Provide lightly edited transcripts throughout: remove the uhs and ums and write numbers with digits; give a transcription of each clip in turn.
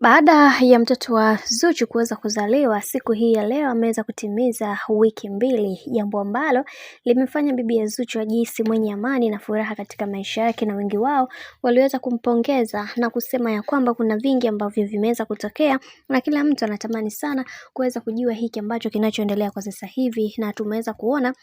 Baada ya mtoto wa Zuchu kuweza kuzaliwa, siku hii ya leo ameweza kutimiza wiki 2, jambo ambalo limefanya bibi ya Zuchu ajihisi mwenye amani na furaha katika maisha yake, na wengi wao waliweza kumpongeza na kusema ya kwamba kuna vingi ambavyo vimeweza kutokea na kila mtu anatamani sana kuweza kujua hiki ambacho kinachoendelea kwa sasa hivi, na tumeweza kuona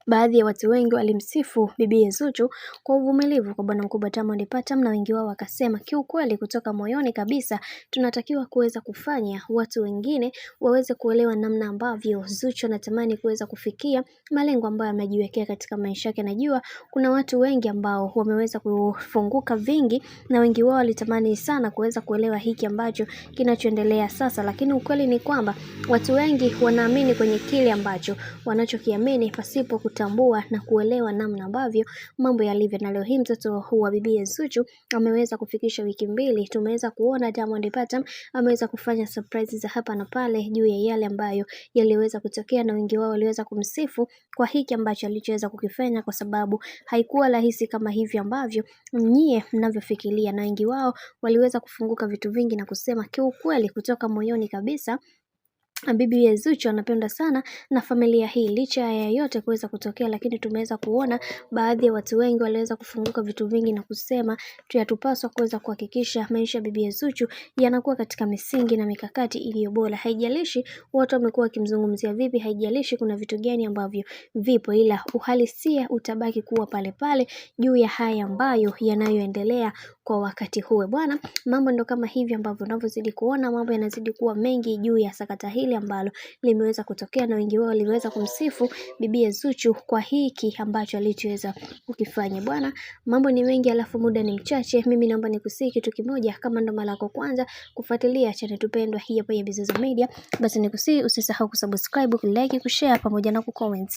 baadhi ya watu wengi walimsifu bibi Zuchu kwa uvumilivu kwa bwana mkubwa Diamond Platnumz, na wengi wao wakasema kiukweli kutoka moyoni kabisa tunatakiwa kuweza kufanya watu wengine waweze kuelewa namna ambavyo Zuchu anatamani kuweza kufikia malengo ambayo amejiwekea katika maisha yake. Najua kuna watu wengi ambao wameweza kufunguka vingi, na wengi wao walitamani sana kuweza kuelewa hiki ambacho kinachoendelea sasa, lakini ukweli ni kwamba watu wengi wanaamini kwenye kile ambacho wanachokiamini pasipo kutambua na kuelewa namna ambavyo mambo yalivyo. Na leo hii mtoto wa bibi Zuchu ameweza kufikisha wiki 2. Tumeweza kuona Diamond Platnumz ameweza kufanya surprise za hapa na pale juu ya yale ambayo yaliweza kutokea, na wengi wao waliweza kumsifu kwa hiki ambacho alichoweza kukifanya, kwa sababu haikuwa rahisi kama hivi ambavyo nyie mnavyofikiria, na wengi wao waliweza kufunguka vitu vingi na kusema kiukweli kutoka moyoni kabisa bibi Zuchu anapenda sana na familia hii. Licha ya yote kuweza kutokea, lakini tumeweza kuona baadhi ya watu wengi waliweza kufunguka vitu vingi na kusema tuyatupaswa kuweza kuhakikisha maisha ya bibi Zuchu yanakuwa katika misingi na mikakati iliyo bora. Haijalishi watu wamekuwa wakimzungumzia vipi, haijalishi kuna vitu gani ambavyo vipo, ila uhalisia utabaki kuwa pale pale juu ya haya ambayo yanayoendelea kwa wakati huo. Bwana, mambo ndo kama hivi ambavyo unavyozidi kuona mambo yanazidi kuwa mengi juu ya sakata hili ambalo limeweza kutokea, na wengi wao waliweza kumsifu bibi Zuchu kwa hiki ambacho alichoweza kukifanya. Bwana, mambo ni mengi alafu muda ni mchache. Mimi naomba nikusii kitu kimoja, kama ndo mara yako kwanza kufuatilia channel tupendwa hii hapa ya Bizozo Media, basi nikusii usisahau kusubscribe, kulike, kushare pamoja na kucomment.